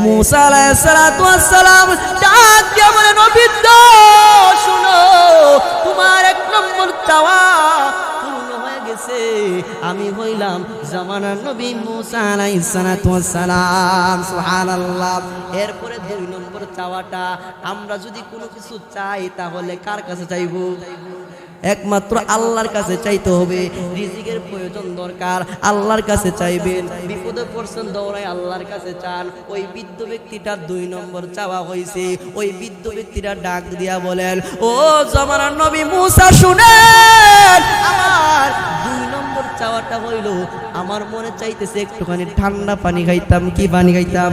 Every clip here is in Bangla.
মুসা আলাইহিস সালাতু ওয়াস সালাম ডাক দিয়ে বলে নবী তো শুনো, তোমার এক নম্বর চাওয়া পূর্ণ হয়ে গেছে। আমি হইলাম জামানার নবী মুসা আলাইহিস সালাতু ওয়াস সালাম। সুবহানাল্লাহ। এরপরে দুই নম্বর চাওয়াটা, আমরা যদি কোনো কিছু চাই তাহলে কার কাছে চাইবো? একমাত্র আল্লাহর কাছে চাইতে হবে। রিজিকের প্রয়োজন দরকার, আল্লাহর কাছে চাইবেন। বিপদে পড়ছেন, দৌড়ায় আল্লাহর কাছে চান। ওই বৃদ্ধ ব্যক্তিটার দুই নম্বর চাওয়া হয়েছে। ওই বৃদ্ধ ব্যক্তিটা ডাক দিয়া বলেন, ও জামানার নবী মুসা শুনেন, আমার দুই নম্বর চাওয়াটা হইল, আমার মনে চাইতেছে একটুখানি ঠান্ডা পানি খাইতাম। কি পানি খাইতাম?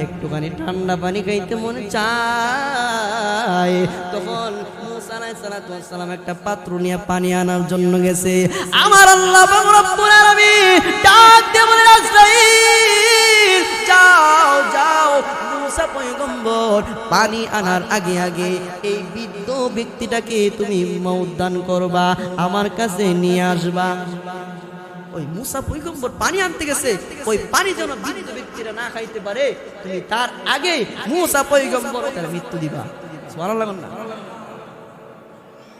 একটুখানি ঠান্ডা পানি খাইতে মনে চায়। তখন মুসা আলাইহিস সালাতু ওয়াস সালাম একটা পাত্র নিয়ে পানি আনার জন্য গেছে। আমার আল্লাহ রব্বুল আলামিন ডাক দিয়ে বলে, আজরাইল যাও যাও, মুসা পয়গম্বর পানি আনার আগে আগে এই বৃদ্ধ ব্যক্তিটাকে তুমি মওত দান করবা, আমার কাছে নিয়ে আসবা। ওই মুসা পয়গম্বর পানি আনতে গেছে, ওই পানি যেন বৃদ্ধ ব্যক্তিরা না খাইতে পারে, তুমি তার আগে মুসা পয়গম্বর তার মৃত্যু দিবা। সুবহানাল্লাহ।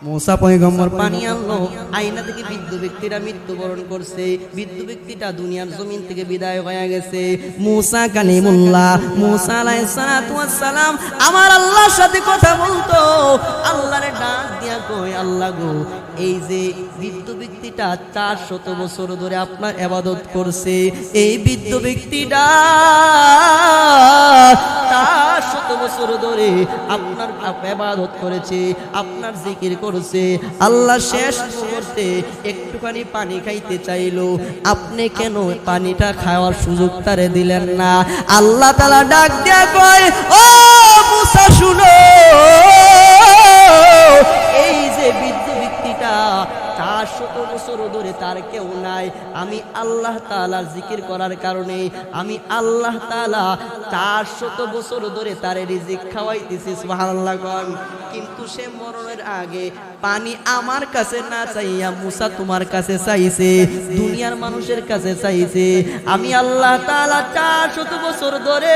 মুসা পয়গম্বর পানি আনলো, আয়না থেকে বৃদ্ধ ব্যক্তিরা মৃত্যুবরণ করছে। বৃদ্ধ ব্যক্তিটা দুনিয়ার জমিন থেকে বিদায় হয়ে গেছে। মুসা কালিমুল্লাহ, মুসা আলাইহিস সালাতু ওয়াস সালাম আমার আল্লাহর সাথে কথা বলতো। আল্লাহরে ডাক দিয়া কই, আল্লাহ গো, এই যে বৃদ্ধ ব্যক্তিটা 400 বছর ধরে আপনার ইবাদত করছে, এই বৃদ্ধ ব্যক্তিটা 400 বছর ধরে আপনার ইবাদত করেছে, আপনার জিকির করছে। আল্লাহ শেষ মুহূর্তে একটুখানি পানি খাইতে চাইলো, আপনি কেন পানিটা খাওয়ার সুযোগ তারে দিলেন না? আল্লাহ তাআলা ডাক দিয়া কয়, ও মুসা শুনো, এই যে বৃদ্ধ ব্যক্তিটা 400 বছর ধরে তার কেউ নাই, আমি আল্লাহ তাআলার জিকির করার কারণে আমি আল্লাহ তাআলা 400 বছর ধরে তার রিজিক খাওয়াইতেছি। সুবহানাল্লাহ। কিন্তু সে মরণের আগে পানি আমার কাছে না চাইয়া মুসা তোমার কাছে চাইছে, দুনিয়ার মানুষের কাছে চাইছে। আমি আল্লাহ তাআলা 400 বছর ধরে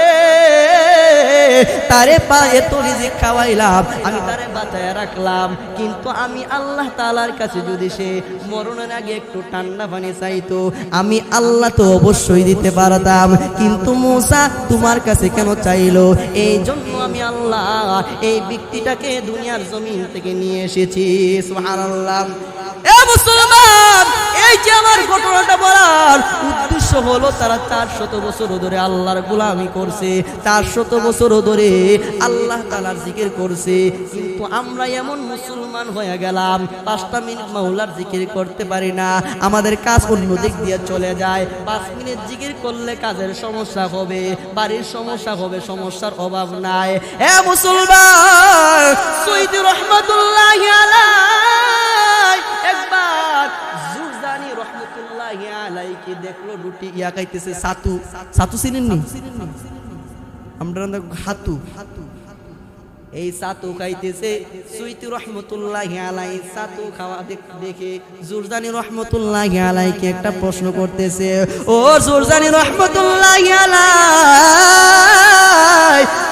তারে এত রিজিক খাওয়াইলাম, আমি তারে বাঁচায় রাখলাম। কিন্তু আমি আল্লাহ তাআলার কাছে যদি সে মরণের আগে একটু ঠান্ডা পানি চাইতো, আমি আল্লাহ তো অবশ্যই দিতে পারতাম। কিন্তু মুসা তোমার কাছে কেন চাইলো? এই জন্য আমি আল্লাহ এই ব্যক্তিটাকে দুনিয়ার জমিন থেকে নিয়ে এসেছি। সুবহানাল্লাহ। এ মুসলমান, এই যে আমার ঘটনাটা বলার উদ্দেশ্য হলো, তারা 400 বছর ধরে আল্লাহর গোলামি করছে, 400 বছর ধরে আল্লাহ তাআলার জিকির করছে। কিন্তু আমরা এমন মুসলমান হয়ে গেলাম, 5টা মিনিট মাওলার জিকির করতে পারি না, আমাদের কাজ অন্য দিক দিয়ে চলে যায়। 5 মিনিট জিকির করলে কাজের সমস্যা হবে, বাড়ির সমস্যা হবে, সমস্যার অভাব নাই। এ মুসলমান, সৈয়দ রহমাতুল্লাহি আলাইহি একবার জুরজানি রহমাতুল্লাহি আলাইহি দেখলো রুটি ইয়া খাইতেছে, সাতু। সাতু চিনেননি? আমরা হাতু, এই সাতু খাইতেছে। সুইতি রহমতুল্লাহি আলাইহি সাতু খাওয়া দেখে জুরজানি রহমতুল্লাহি আলাইহি একটা প্রশ্ন করতেছে, ও জুরজানি রহমতুল্লাহি আলাইহি,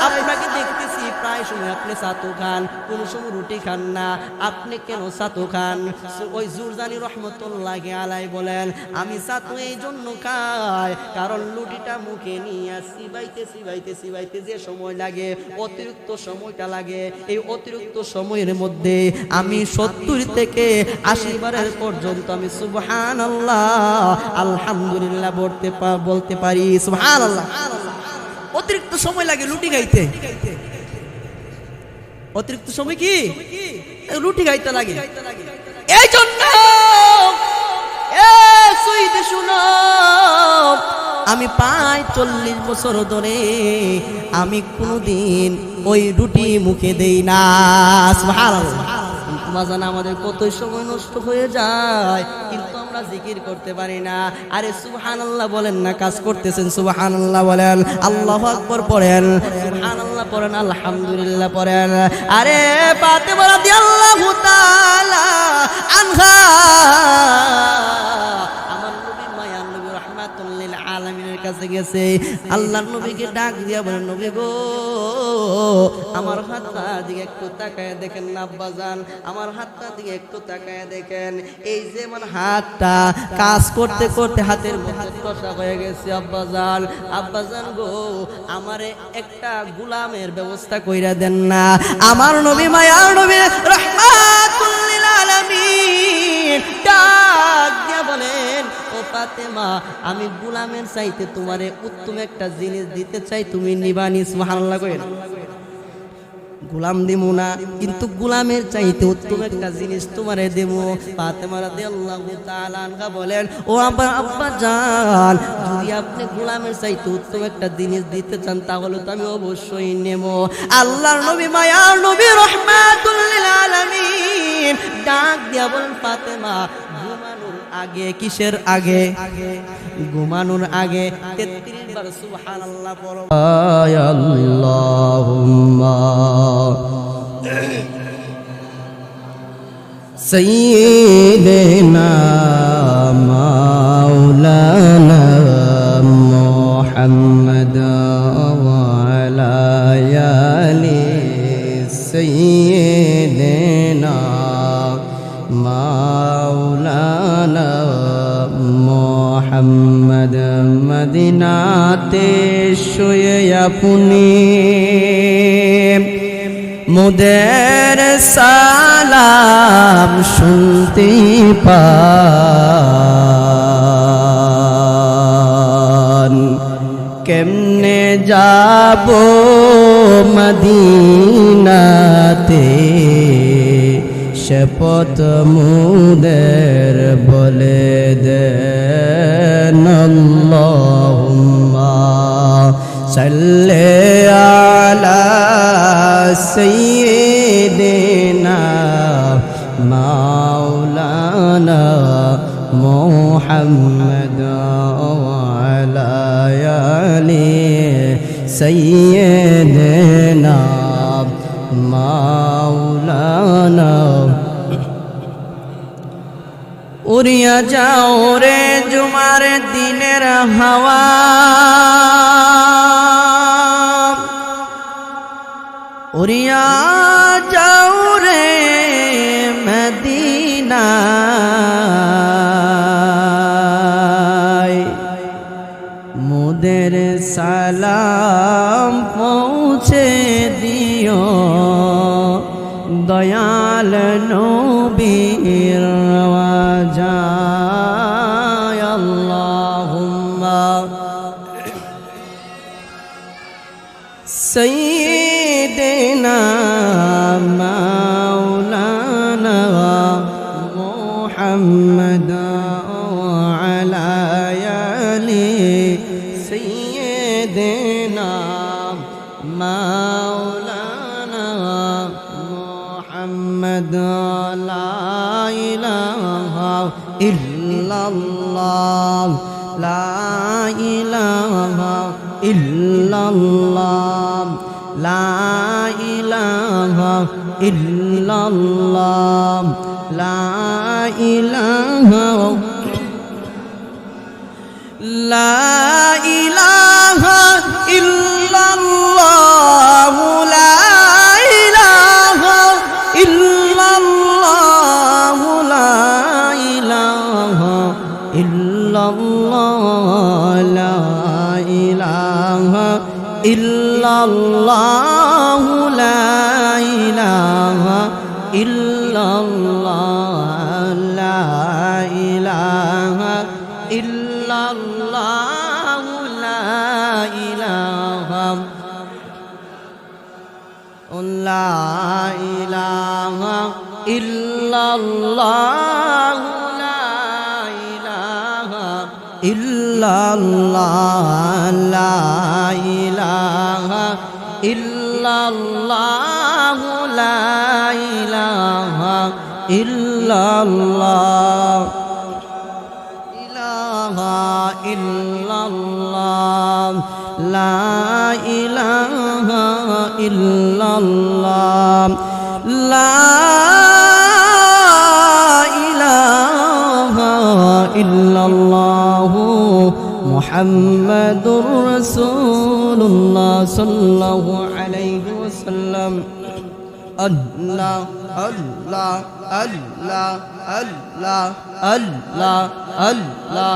আপনাকে দেখতেছি প্রায় সময় আপনি সাতু খান, কোন সময় রুটি খান না, আপনি কেন সাতু খান? ওই জুরজানি রহমতুল্লাহি আলাইহি বলেন, আমি সাতু এই জন্য খাই কারণ রুটিটা মুখে নিয়ে চিবাইতে চিবাইতে চিবাইতে যে সময় লাগে, অতিরিক্ত সময়টা লাগে, এই অতিরিক্ত সময়ের মধ্যে আমি 70 থেকে 80 বারের পর্যন্ত আমি সুবহানাল্লাহ আলহামদুলিল্লাহ বলতে পারি। সুবহানাল্লাহ। অতিরিক্ত সময় লাগে রুটি খাইতে, অতিরিক্ত সময় কি রুটি খাইতে লাগে। এই জন্য শুনো, আমি প্রায় 40 বছর ধরে আমি কোনোদিন ওই রুটি মুখে দেই না। সুবহানাল্লাহ। বাজান আমাদের কত সময় নষ্ট হয়ে যায়, কিন্তু আমরা জিকির করতে পারি না। আরে সুবহানাল্লাহ বলেন না, কাজ করতেছেন সুবহানাল্লাহ বলেন, আল্লাহু আকবার পড়েন, সুবহানাল্লাহ পড়েন, আলহামদুলিল্লাহ পড়েন। আরে ফাতেমা রাদিয়াল্লাহু তাআলা আনহা আমার নবী মায়া নবী রাহমাতুল লিল আলামিনের কাছে কাছে গেছে, আল্লাহর নবীকে ডাক দিয়া বলে, নবী গো আমার হাতটা দিকে একটু তাকায় দেখেন না আব্বাজান, আমার হাতটা দিকে একটু তাকায় দেখেন, এই যে আমার হাতটা কাজ করতে করতে হাতের মধ্যে কষা হয়ে গেছে আব্বাজান, আব্বাজান গো আমারে একটা গোলামের ব্যবস্থা কইরা দেন না। আমার নবী মায়ার নবী রাহমাতুল লিল আলামিন ডাক দিয়া বলেন, ও ফাতেমা আমি গোলামের চাইতে তোমারে উত্তম একটা জিনিস দিতে চাই, তুমি নিবানি। সুবহানাল্লাহ কইরা গোলাম দিমু না, কিন্তু গোলামের চাইতে উত্তম একটা জিনিস তোমারে দেব। ফাতেমা রাদিয়াল্লাহু তাআলা আনহা বলেন, ও আব্বা জান যদি আপনি গোলামের চাইতে উত্তম একটা জিনিস দিতে চান তাহলে তো আমি অবশ্যই নেব। আল্লাহর নবী মায়ার নবী রাহমাতুল লিল আলামিন ডাক দিয়া বলেন, ফাতেমা ঘুমানোর আগে, কিসের আগে? ঘুমানোর আগে 33 বার সুবহানাল্লাহ পড়ো। আল্লাহুম্মা সাইয়্যিদিনা মাওলানা মুহাম্মদ ওয়া আলা আলি সাইয়্যিদিনা মাওলানা মুহাম্মদ। মদিনাতে শুয়ে আপনি মুদের সালাম শুনতে পান, কেমনে যাব মদিনাতে শপথ মুদের বলে দেন। আল্লাহুম্মা সাল্লি আলা সাইয়্যিদিনা মাওলানা মুহাম্মদ ওয়া আলা আলি সাইয়্যিদিনা মাওলানা। উড়িয়া যাও রে জুমার দিনের হাওয়া, উড়িয়া যাও রে মদিনায়, মুদের সালাম পৌঁছে দিও দয়াল নবীর রওজায়। আল্লাহুম্মা সাইয়্যিদিনা মাওলানা মুহাম্মদ ওয়া আলা আলি সাইয়্যিদিনা মাওলানা মুহাম্মদ। লা ইলাহা ইল্লাল্লাহ, লা ইলাহা ইল্লাল্লাহ, লা ইলাহা ইল্লাল্লাহ, লা ইলাহা, লা ইলাহা ইল্লাল্লাহ, লা ইলাহা ইল্লাল্লাহ, লা ইলাহা ইল্লাল্লাহ, লা ইলাহা ইল্লাল্লাহ, লা ইলাহা ইল্লাল্লাহ, লা ইলাহা ইল্লাল্লাহ, লা ইলাহা, লা ইলাহা ইল্লাল্লাহ, লা ইলাহা ইল্লাল্লাহ, লা ইলাহা ইল্লাল্লাহ, লা ইলাহা ইল্লাল্লাহ, ইলাহা ইল্লাল্লাহ, লা ইলাহা ইল্লাল্লাহ, লা ইলাহা ইল্লাল্লাহ মুহাম্মাদুর রাসূলুল্লাহ সাল্লাল্লাহু আলাইহি ওয়াসাল্লাম। আল্লাহ আল্লাহ আল্লাহ আল্লাহ আল্লাহ আল্লাহ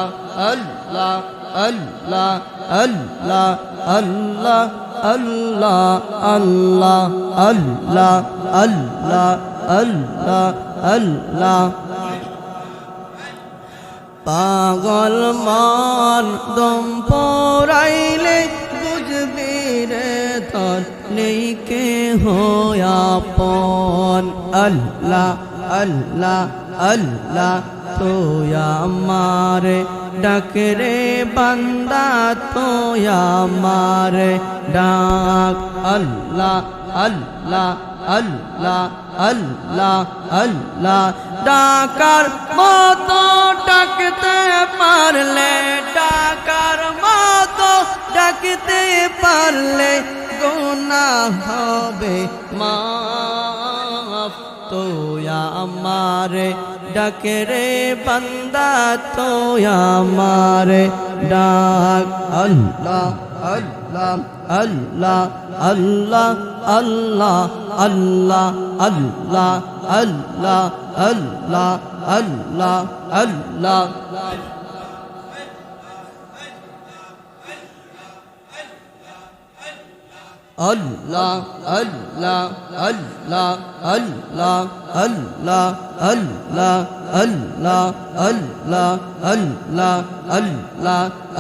আল্লাহ আল্লাহ আল্লাহ আল্লাহ আল্লাহ আল্লাহ আল্লাহ আল্লাহ আল্লাহ আল্লাহ। পাগল মন দম পড়াইলে বুঝবি রে তোর নেই কে আপন। আল্লাহ আল্লাহ আল্লাহ তুই আমারে ডাক রে বান্দা তুই আমারে ডাক। আল্লাহ আল্লাহ আল্লাহ আল্লাহ আল্লাহ। ডাকার মতো ডাকতে পারলে, ডাকার মতো ডাকতে পারলে গুনাহ হবে মাফ। তুই আমারে ডাক রে বান্দা তুই আমারে ডাক। আল্লাহ আল্লাহ আল্লাহ আল্লাহ আল্লাহ আল্লাহ আল্লাহ আল্লাহ আল্লাহ আল্লাহ আল্লাহ। আল্লাহ আল্লাহ আল্লাহ আল্লাহ আল্লাহ আল্লাহ আল্লাহ আল্লাহ আল্লাহ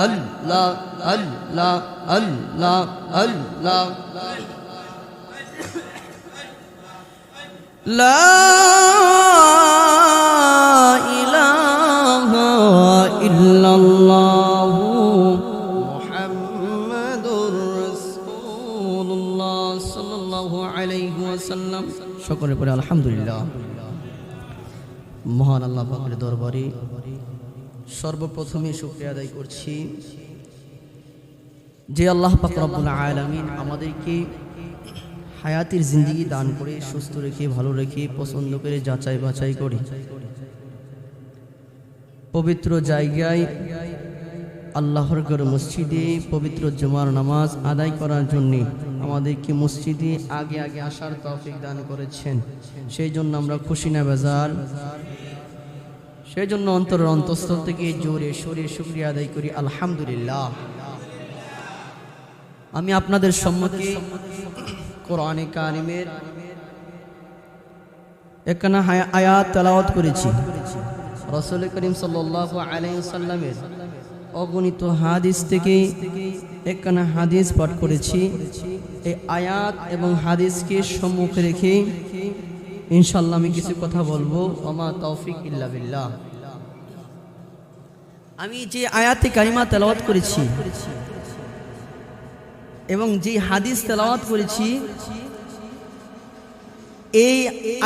আল্লাহ আল্লাহ আল্লাহ আল্লাহ আল্লাহ। লা ইলাহা ইল্লাল্লাহু মুহাম্মাদুর রাসূলুল্লাহ সাল্লাল্লাহু আলাইহি ওয়াসাল্লাম। সকলে পড়ে আলহামদুলিল্লাহ। মহান আল্লাহ পাকের দরবারে সর্বপ্রথমে শুকরিয়া আদায় করছি যে আল্লাহ পাক রব্বুল আলামিন আমাদেরকে হায়াতের জিন্দেগি দান করে সুস্থ রেখে ভালো রেখে পছন্দ করে যাচাই বাছাই করে পবিত্র জায়গায় আল্লাহর ঘর মসজিদে পবিত্র জুমার নামাজ আদায় করার জন্য আমাদেরকে মসজিদে আগে আগে আসার তৌফিক দান করেছেন। সেই জন্য আমরা খুশি না বেজার, সেই জন্য অন্তরের অন্তঃস্থল থেকে জোরে সোরে শুকরিয়া আদায় করি আলহামদুলিল্লাহ। আমি আপনাদের সম্মুখে কোরআনে কারিমের একখানা আয়াত তেলাওয়াত করেছি। রাসূল করিম সাল্লাল্লাহু আলাইহি ওয়াসাল্লামের অগণিত হাদিস থেকে একখানা হাদিস পাঠ করেছি। এই আয়াত এবং হাদিসকে সম্মুখে রেখে ইনশাআল্লাহ আমি কিছু কথা বলবো। ওমা তৌফিক ইল্লা বিল্লাহ। আমি যে আয়াতে কারিমা তেলাওয়াত করেছি এবং যে হাদিস তেলাওয়াত করেছি, এই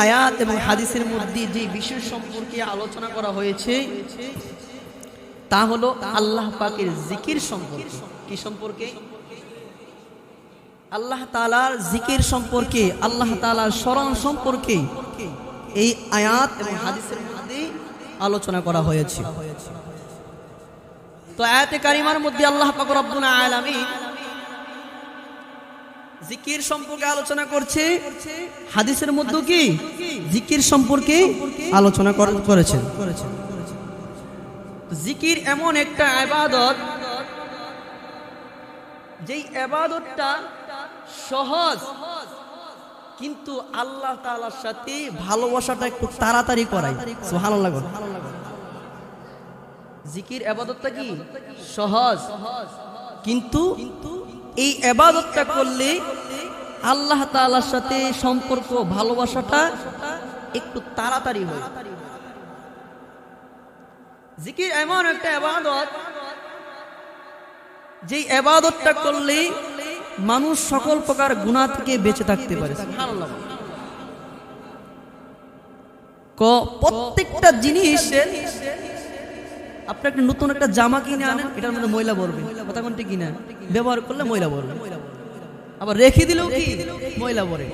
আয়াত এবং হাদিসের মধ্যে যে বিষয় সম্পর্কে আলোচনা করা হয়েছে তা হলো আল্লাহ পাকের জিকির সম্পর্কে। কি সম্পর্কে? আল্লাহ তাআলার জিকির সম্পর্কে, আল্লাহ তাআলার স্মরণ সম্পর্কে এই আয়াত এবং হাদিসের মধ্যে আলোচনা করা হয়েছে। তো আয়াতে কারিমার মধ্যে আল্লাহ পাক রব্বুল আলামিন জিকির সম্পর্কে আলোচনা করছে, হাদিসের মধ্যে কি জিকির সম্পর্কে আলোচনা করেছেন। জিকির এমন একটা ইবাদত, যেই ইবাদতটা সহজ কিন্তু আল্লাহ তাআলার সাথে ভালোবাসাটা একটু তাড়াতাড়ি করায়। সুবহানাল্লাহ। জিকির ইবাদতটা কি সহজ, কিন্তু এই ইবাদতটা করলে আল্লাহ তাআলার সাথে সম্পর্ক ভালোবাসাটা একটু তাড়াতাড়ি হয়। জিকির এমন একটা ইবাদত, যে ইবাদতটা করলে মানুষ সকল প্রকার গুনাহ থেকে বেঁচে থাকতে পারে। সুবহানাল্লাহ। প্রত্যেকটা জিনিস, আপনি একটা নতুন একটা জামা কিনে আনেন, এটার মধ্যে ময়লা পড়বে, কথা কোনটি কিনা ব্যবহার করলে ময়লা পড়বে, আবার রেখে দিলেও কি ময়লা পড়ে।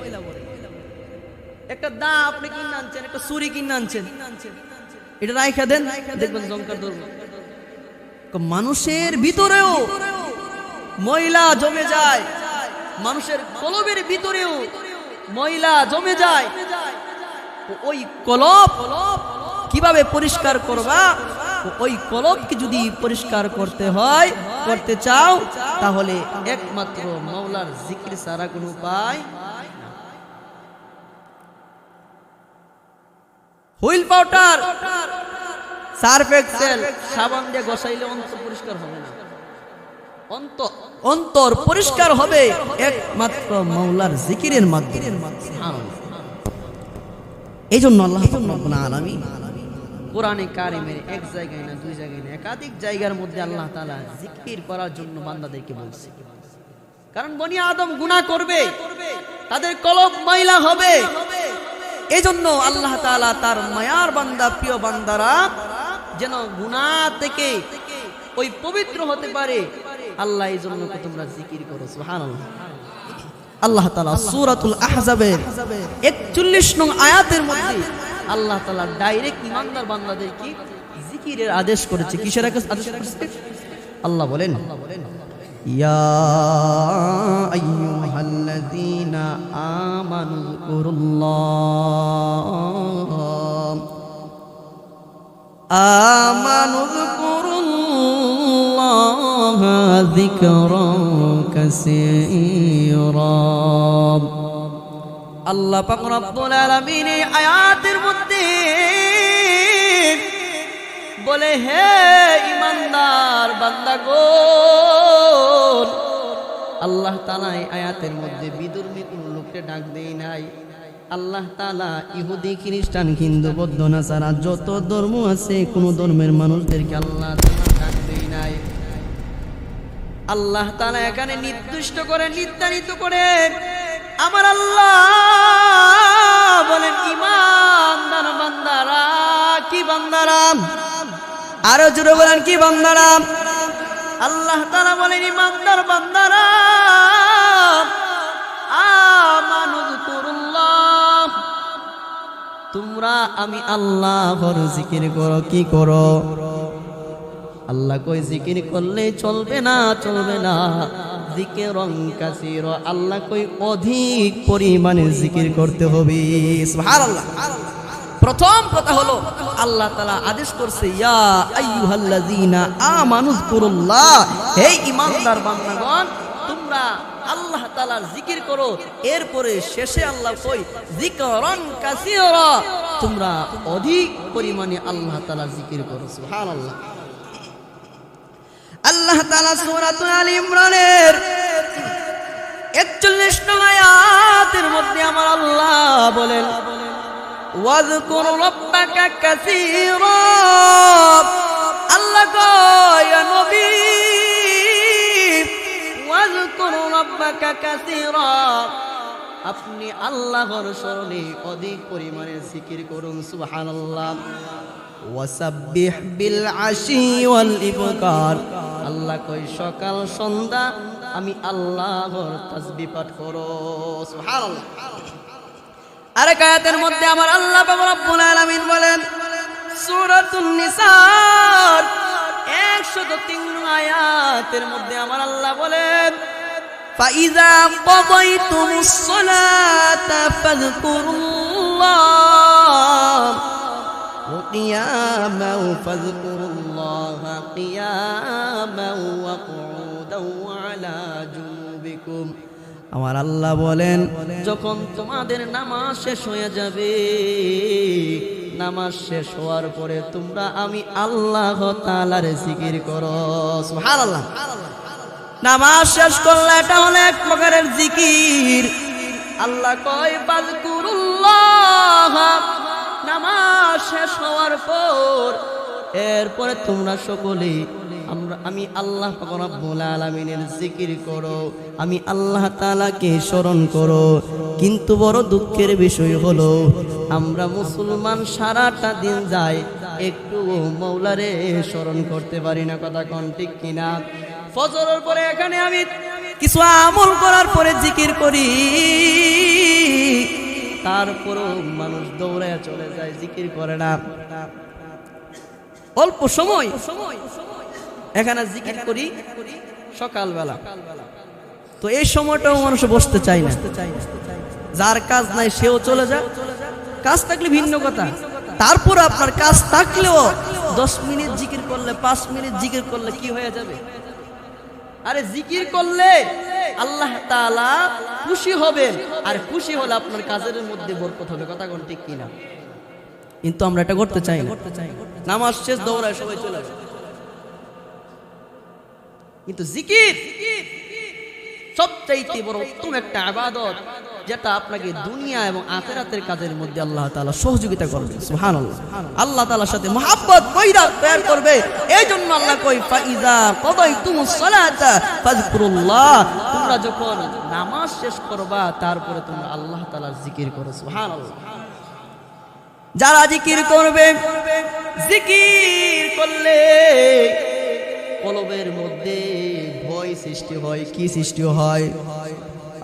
একটা দা আপনি কিনে আনছেন, একটা ছুরি কিনে আনছেন, এটা রাইখা দেন, দেখবেন জংকার ধরবে। মানুষের ভিতরেও ময়লা জমে যায়, মানুষের কলবের ভিতরেও ময়লা জমে যায়। ওই কলব কিভাবে পরিষ্কার করবা? ওই কলবকে যদি পরিষ্কার করতে হয়, করতে চাও, তাহলে একমাত্র মাওলার জিকির ছাড়া কোনো উপায়। হুইল পাউডার, সার্ফ এক্সেল, সাবান দিয়ে ঘষাইলে অন্তর পরিষ্কার হবে না। অন্তর পরিষ্কার হবে একমাত্র মাওলার জিকিরের মাধ্যমে। এই জন্য আল্লাহ রাব্বুল আলামিন কোরআনে কারিমের এক জায়গায় না, দুই জায়গায় না, একাধিক জায়গার মধ্যে আল্লাহ তাআলা জিকির করার জন্য বান্দাদেরকে বলছে। কারণ বনি আদম গুনাহ করবে, তাদের কলব ময়লা হবে। এই জন্য আল্লাহ তাআলা তার মায়ার বান্দা, প্রিয় বান্দারা যেন গুনাহ থেকে ওই পবিত্র হতে পারে, আল্লাহ এই জন্য তোমরা জিকির করো। সুবহানাল্লাহ। আল্লাহ তাআলা সূরাতুল আহজাবের 41 নং আয়াতের মধ্যে আল্লাহ তাআলা ডাইরেক্ট ইমানদার বান্দাদেরকে জিকিরের আদেশ করেছে। কিসের আদেশ করেছে? আল্লাহ বলেন, ইয়া আইয়ুহাল্লাযীনা আমানু যিকুরুল্লাহ যিকরান কাসীরা। আল্লাহ পাক রব্বুল আলামিন এই আয়াতের মধ্যে বলে, হে ঈমানদার বান্দাগণ, আল্লাহ তাআলা এই আয়াতের মধ্যে বিধর্মী কোন লোককে ডাক দেয় নাই। আল্লাহ তাআলা ইহুদি, খ্রিস্টান, হিন্দু, বৌদ্ধ, নাসারা যত ধর্ম আছে কোন ধর্মের মানুষদেরকে আল্লাহ তাআলা ডাক দেয় নাই। আল্লাহ তাআলা এখানে নির্দিষ্ট করে, নির্ধারিত করে আমার আল্লাহ বলেন, ঈমানদার বান্দারা। কি বান্দারা? আরো জোরে বলেন, কি বান্দারা? আল্লাহ তাআলা বলেন, ঈমানদার বান্দারা, আমানু যিকুরুল্লাহ, তোমরা আমি আল্লাহর জিকির করো। কি করো? আল্লাহ কই জিকির করলে চলবে না, চলবে না। যিকরান কাসীরা, আল্লাহ কই অধিক পরিমাণে জিকির করতে হবে। সুবহানাল্লাহ। প্রথম কথা হলো আল্লাহ তাআলা আদেশ করছে, ইয়া আইয়ুহাল্লাযীনা আমানু যিকুরুল্লাহ, হে ঈমানদার বান্দাগণ, তোমরা আল্লাহ তাআলার জিকির করো। এরপরে শেষে আল্লাহ কই যিকরান কাসীরা, তোমরা অধিক পরিমাণে আল্লাহ তাআলার জিকির করো। সুবহানাল্লাহ। আল্লাহ তাআলা সূরাতুল আলী ইমরানের 41 নং আয়াতের মধ্যে আমার আল্লাহ বলেন, ওয়াযকুর রাব্বাকা কাসীরা। আল্লাহ কয়, ইয়া নবী, ওয়াযকুর রাব্বাকা কাসীরা, আপনি আল্লাহর স্মরণে অধিক পরিমাণে জিকির করুন। সুবহানাল্লাহ। ওয়াসাব্বিহ বিল আশি ওয়াল ইবকার, আল্লাহ কই সকাল সন্ধ্যা আমি আল্লাহর তাসবিহ পাঠ করো। সুবহানাল্লাহ। আরেক আয়াতের মধ্যে আমার আল্লাহ পাক রব্বুল আলামিন বলেন, সূরাতুন নিসার 103 নং আয়াতের মধ্যে আমার আল্লাহ বলেন, ফাইযা কাদাইতুমুস সালাতা ফাযকুরুল্লাহ وقياما فاذكروا الله قياما وقعودا وعلى جنوبكم। আমার আল্লাহ বলেন, যখন তোমাদের নামাজ শেষ হয়ে যাবে, নামাজ শেষ হওয়ার পরে তোমরা আমি আল্লাহ তাআলার জিকির করো। সুবহানাল্লাহ। নামাজ শেষ করলে এটা হলো এক প্রকারের জিকির। আল্লাহ কয় ফাযকুরুল্লাহ, নামাজ শেষ হওয়ার পর এরপরে তোমরা সকলে আমি আল্লাহ পাক রব্বুল আলামিনের জিকির করো, আমি আল্লাহ তাআলাকে স্মরণ করো। কিন্তু বড় দুঃখের বিষয় হলো আমরা মুসলমান সারাটা দিন যায় একটু মাওলারে স্মরণ করতে পারি না। কথা কোন ঠিক কিনা? ফজরের পরে এখানে আমি কিছু আমল করার পরে জিকির করি, তারপরও মানুষ দৌড়ায় চলে যায়, জিকির করে না। অল্প সময় এখানে জিকির করি সকালবেলা, তো এই সময়টাও মানুষ বসতে চায় না। যার কাজ নাই সেও চলে যায়, কাজ থাকলে ভিন্ন কথা। তারপর আপনার কাজ থাকলেও 10 মিনিট জিকির করলে, 5 মিনিট জিকির করলে কি হয়ে যাবে? আরে জিকির করলে আল্লাহ তাআলা খুশি হবেন, আর খুশি হলে আপনার কাজের মধ্যে বরকত হবে। কথা কোন ঠিক কিনা? কিন্তু আমরা এটা করতে চাই না। নামাজ শেষ দৌড়ায় সবাই চলে যায়। কিন্তু জিকির সবচাইতে বড় উত্তম একটা ইবাদত, যেটা আপনাকে দুনিয়া এবং আখিরাতের কাজের মধ্যে আল্লাহ তাআলা সহযোগিতা করবে। সুবহানাল্লাহ। আল্লাহ তাআলার সাথে মহব্বত কইরা তৈরি করবে। এইজন্য আল্লাহ কই ফাইজা কদাইতুমুস সালাতা ফাযকুরুল্লাহ, তোমরা যখন নামাজ শেষ করবা তারপরে তোমরা আল্লাহ তাআলার জিকির করো। সুবহানাল্লাহ। যারা জিকির করবে, জিকির করলে কলবের মধ্যে ভয় সৃষ্টি হয়। কি সৃষ্টি হয়?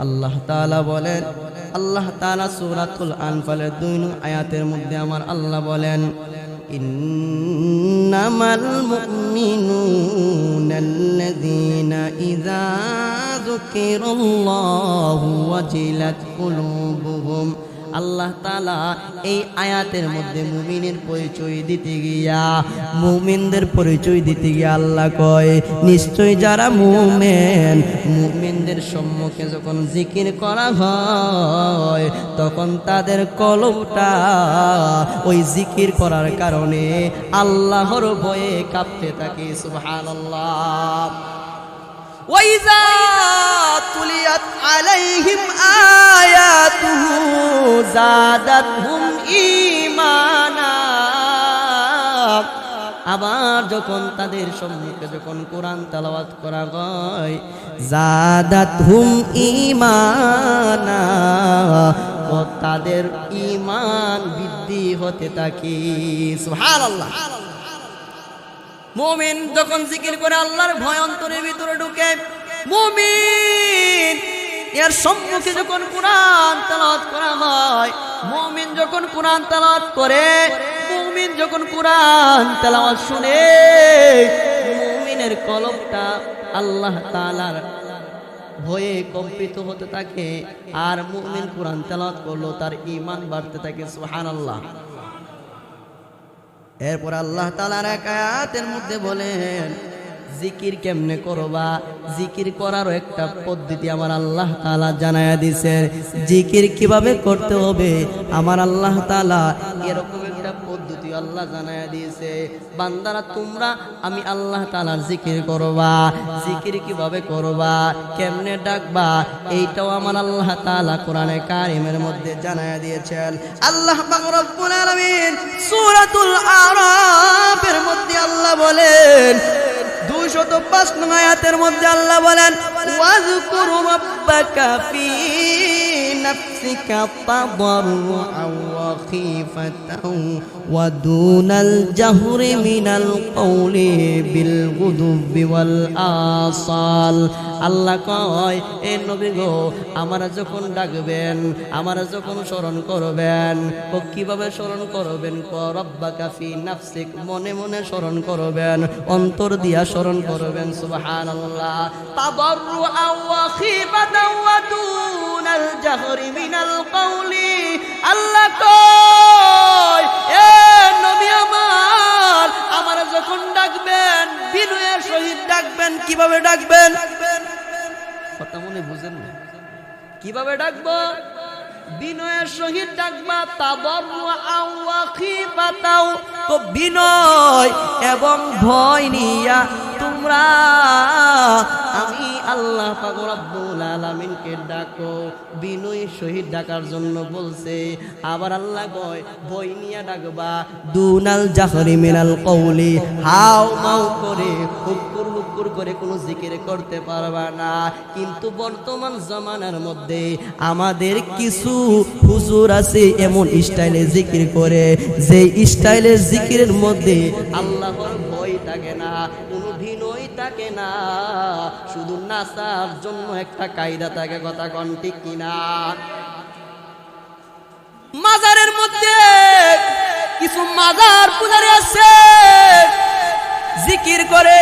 আল্লাহ তাআলা বলেন, আল্লাহ তাআলা সূরাতুল আনফালের 2 নং আয়াতের মধ্যে আমার আল্লাহ বলেন, ইন্নামাল মুমিনুনাল্লাযীনা ইযা যুকিরাল্লাহু ওয়াজিলাত কুলুবুহুম। আল্লাহ তাআলা এই আয়াতের মধ্যে মুমিনের পরিচয় দিতে গিয়া, মুমিনদের পরিচয় দিতে গিয়া আল্লাহ কয়, নিশ্চয় যারা মুমিন, মুমিনদের সম্মুখে যখন জিকির করা হয় তখন তাদের কলবটা ওই জিকির করার কারণে আল্লাহর ভয়ে কাঁপতে থাকে। সুবহানাল্লাহ। وَإِذَا تُلِيَتْ عَلَيْهِمْ آيَاتُهُ زَادَتْهُمْ إِيمَانًا। আবার যখন তাদের সম্মুখে যখন কোরআন তেলাওয়াত করা হয়, জাদাতহুম ঈমানা, ও তাদের ঈমান বৃদ্ধি হতে থাকে। সুবহানাল্লাহ। মুমিন যখন জিকির করে আল্লাহর ভয় অন্তরের ভিতরে ঢুকে, মুমিন এর সম্মুখে যখন কোরআন তেলাওয়াত করা হয়, মুমিন যখন কোরআন তেলাওয়াত করে, মুমিন যখন কোরআন তেলাওয়াত শুনে, মুমিনের কলবটা আল্লাহ তাআলার ভয়ে কম্পিত হতে থাকে। আর মুমিন কোরআন তেলাওয়াত করলো তার ঈমান বাড়তে থাকে। সুবহানাল্লাহ। এরপর আল্লাহ তাআলার এক আয়াতের মধ্যে বলেন, জিকির কেমনে করবা, জিকির করারও একটা পদ্ধতি আমার আল্লাহ তাআলা জানায়া দিয়েছে। জিকির কিভাবে করতে হবে আমার আল্লাহ তাআলা এরকম একটা পদ্ধতি আল্লাহ জানায়া দিয়েছে। বান্দারা তোমরা আমি আল্লাহ তাআলার জিকির করবা, জিকির কিভাবে করবা, কেমনে ডাকবা, এইটাও আমার আল্লাহ তাআলা কোরআনে কারিমের মধ্যে জানায়া দিয়েছেন। আল্লাহ পাক রব্বুল আলামিন সূরাতুল আরাফের মধ্যে আল্লাহ বলেন, 205 নং আয়াতের মধ্যে আল্লাহ বলেন, ওয়াযকুর রাব্বাকা ফি নাফসিকা তাদাররুআন ওয়া খীফাতান ওয়া দুনাল জাহরি মিনাল কওলি বিল গুদুবি ওয়াল আসাল। আল্লাহ কয়, এ নবী গো, আমারা যখন ডাকবেন, আমারা যখন স্মরণ করবেন, ও কিভাবে স্মরণ করবেন? রব্বাকা ফি নাফসিক, মনে মনে স্মরণ করবেন, অন্তর দিয়া স্মরণ করবেন। সুবহানাল্লাহ। তাদাররুআন ওয়া খীফাতান ওয়া দুনাল জাহরি মিনাল কওলি। আল্লাহ কয়, এ নবী আমার, আমারা যখন ডাকবেন বিনয়ের সহিত ডাকবেন। কিভাবে ডাকবেন? কথা মনে বুঝেন না? কিভাবে ডাকবো? বিনয়ের সহিত ডাকবা। তাদাররুআন ওয়া খীফাতাও, তো বিনয় এবং ভয় নিয়া তোমরা আমি আল্লাহ পাক রব্বুল আলামিনকে ডাকো। বিনয় সহিত ডাকার জন্য বলছে। আবার আল্লাহ কয়, ভয় নিয়া ডাকবা। দুনাল জাহরি মিনাল কওলি, হাও মাও করে হুক্কুর হুক্কুর করে কোনো জিকির করতে পারবা না। কিন্তু বর্তমান জামানার মধ্যে আমাদের কিছু হুজুর আছে এমন স্টাইলে জিকির করে, যে স্টাইলের জিকিরের মধ্যে আল্লাহর ভয় থাকে না, কোনো বিনয় থাকে না, শুধু নাচার জন্য একটা কায়দা থাকে। কথা কোন ঠিক কিনা? মাজারের মধ্যে কিছু মাজার পূজারী আছে, জিকির করে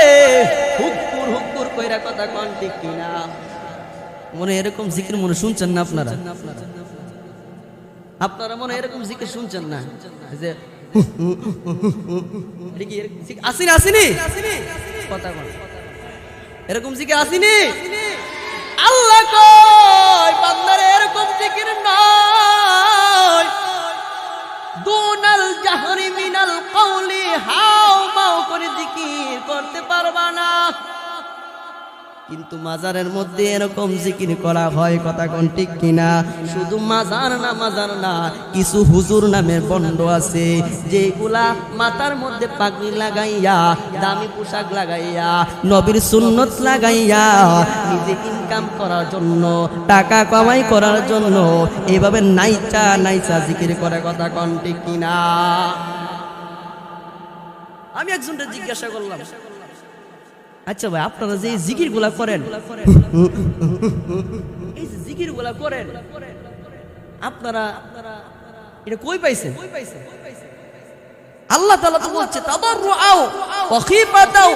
হুক্কুর হুক্কুর কইরা কথা কোন ঠিক কিনা? মনে এরকম জিকির মনে শুনছেন না আপনারা? আপনারা মনে এরকম জিকির শুনছেন না? যে আসিনি আসিনি কথা কোন এরকম জিকির আসিনি? আল্লাহ কয় বান্দারে এরকম জিকির নয়, দুনাল জাহরি মিনাল কওলি, হাও মাও করে জিকির করতে পারবা না। কিন্তু মাজারের মধ্যে এরকম জিকির করা হয়, কথা কোন ঠিক কিনা? শুধু মাজার না, কিছু হুজুর নামের বন্ড আছে যেগুলা মাথার মধ্যে পাগড়ি লাগাইয়া, দামি পোশাক লাগাইয়া, নবীর সুন্নত লাগাইয়া, নিজে ইনকাম করার জন্য, টাকা কামাই করার জন্য এইভাবে নাইচা জিকির করে, কথা কোন ঠিক কিনা? আমি একজনকে জিজ্ঞাসা করলাম, আচ্ছা ভাই আপনারা যে জিকির গুলা করেন, এই যে জিকির গুলা করেন আপনারা এটা কই পাইছেন? আল্লাহ তাআলা তো বলছে তাদাররুআও ওয়া খিফাতাও,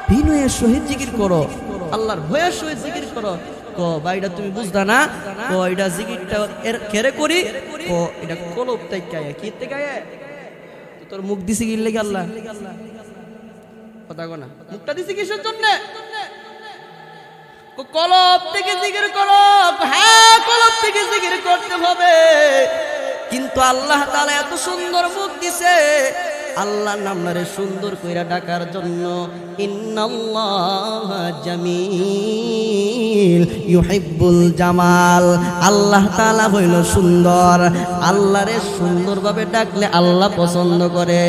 বিনয়ের সহিত জিকির করো, আল্লাহর ভয়ের সহিত জিকির করো। কো ভাইটা তুমি বুঝদা না? কো এটা জিকিরটা এর কেরে করি? কো এটা কলব থেকে কি থেকে তোর মুখ দিছে কি লাগি আল্লাহ? কথা কোনা মুখটা দিছি কিসের জন্য? কলব থেকে জিকির করো। হ্যাঁ, কলব থেকে জিকির করতে হবে, কিন্তু আল্লাহ তাআলা এত সুন্দর মুখ দিছে আল্লাহর নামে সুন্দর কইরা ডাকার জন্য। ইন্নাল্লাহা জামিল ইউহিব্বুল জামাল, আল্লাহ তাআলা হইল সুন্দর। আল্লাহরে সুন্দরভাবে ডাকলে আল্লাহ পছন্দ করে,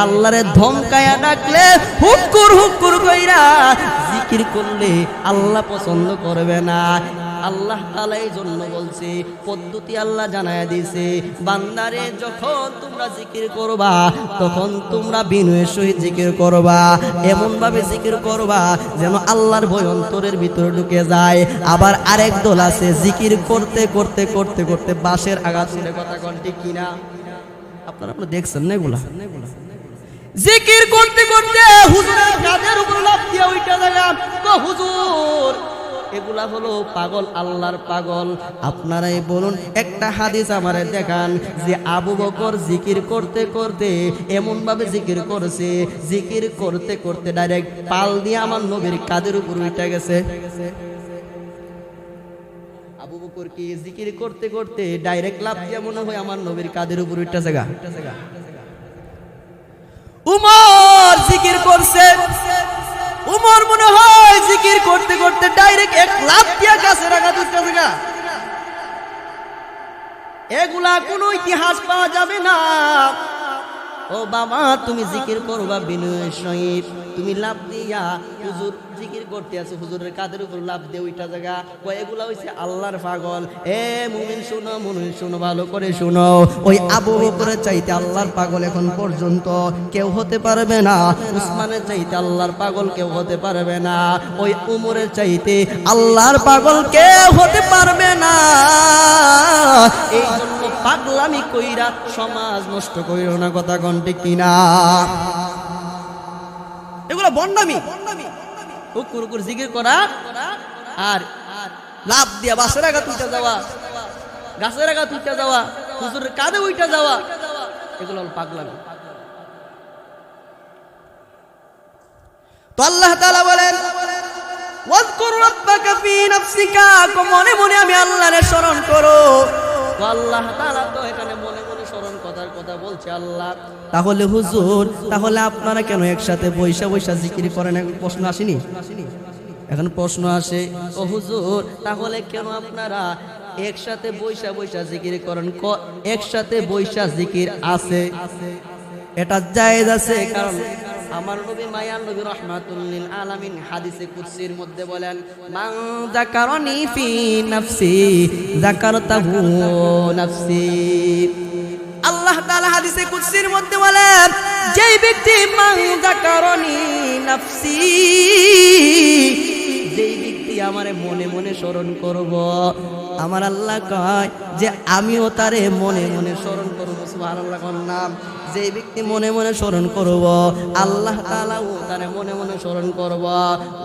আল্লাহরে ধমকায়া ডাকলে হুক্কুর কইরা জিকির করলে আল্লাহ পছন্দ করবে না। আল্লাহ তাআলা এই জন্য বলছে, পদ্ধতি আল্লাহ জানায়া দিয়েছে, বান্দারে যখন তোমরা জিকির করবা তখন তোমরা বিনয়ের সহিত জিকির করবা, এমন ভাবে জিকির করবা যেন আল্লাহর ভয় অন্তরের ভিতরে ঢুকে যায়। আবার আরেক দল আছে জিকির করতে করতে করতে করতে বাঁশের আঘাত শুনে, কথা কোন ঠিক কিনা? আপনারা দেখছেন না এগুলা? জিকির করতে করতে হুজুরের কাঁধের উপর লাফ দিয়ে ওইটা জায়গা তো হুজুর, এগুলা হলো পাগল, আল্লাহর পাগল। আপনারাই বলুন, একটা হাদিস আমারে দেখান যে আবু বকর জিকির করতে করতে এমন ভাবে জিকির করছে, জিকির করতে করতে ডাইরেক্ট পাল দিয়ে আমার নবীর কাঁধের উপর উঠে গেছে। আবু বকর কি জিকির করতে করতে ডাইরেক্ট লাফ দিয়ে মনে হয় আমার নবীর কাঁধের উপর উঠে জায়গা। উমর জিকির করছে, উমর মনে হয় জিকির করতে করতে ডাইরেক্ট এক লাফ দিয়া গাছের আঘাত উঠতে জায়গা। এগুলা কোনো ইতিহাস পাওয়া যাবে না। ও বাবা, তুমি জিকির করবা বিনয়ের সহিত, তুমি লাভ দিয়া হুজুর জিকির করতে আছে, হুজুরের কাঁধের উপর লাভ দিয়ে ওইটা জায়গা। এগুলা হইছে আল্লাহর পাগল। এ মুমিন শুনো, মুমিন শুনো, ভালো করে শুনো, ওই আবু বকরের চাইতে আল্লাহর পাগল এখন পর্যন্ত কেউ হতে পারবে না। উসমানের চাইতে আল্লাহর পাগল কেউ হতে পারবে না। ওই উমরের চাইতে আল্লাহর পাগল কেউ হতে পারবে না। এই জন্য পাগলামি কইরা সমাজ নষ্ট কইরো না, কথা কোন ঠিক কিনা? এগুলো বন্ডামি, হুকুর জিকির করা আর লাভ দিয়া বাসের আঘাত উঠে যাওয়া, গাছের আঘাত উঠে যাওয়া, হুজুরের কাঁধে উঠে যাওয়া, এগুলো হল পাগলামি। তো আল্লাহ তাআলা বলেন, ওয়াজকুর রাব্বাকা ফী নাফসিকা, মনে মনে আমি আল্লাহরে স্মরণ করো। তো আল্লাহ তাআলা তো এখানে মনে মনে স্মরণ করার কথা বলছে আল্লাহ। তাহলে হুজুর, তাহলে আপনারা কেন একসাথে বৈশা বৈশা জিকির করেন? প্রশ্ন আসেনি? এখন প্রশ্ন আসে, ও হুজুর তাহলে কেন আপনারা একসাথে বৈশা বৈশা জিকির করেন? একসাথে বৈশা জিকির আছে, এটা জায়েজ আছে, কারণ আমার নবী মায়ার নবী রাহমাতুল লিল আলামিন হাদিসে কুদসির মধ্যে বলেন, মান যাকারানি ফি নাফসি যাকারতাহু নাফসি। আল্লাহ তাআলা হাদিসে কুদসির মধ্যে বলেন, যেই ব্যক্তি মান যাকারানি নাফসি, যেই ব্যক্তি আমারে মনে মনে স্মরণ করব, আমার আল্লাহ কয় যে আমিও তারে মনে মনে স্মরণ করব। সুবহানাল্লাহ নাম যে ব্যক্তি মনে মনে স্মরণ করব আল্লাহ তাআলাও তারে মনে মনে স্মরণ করব।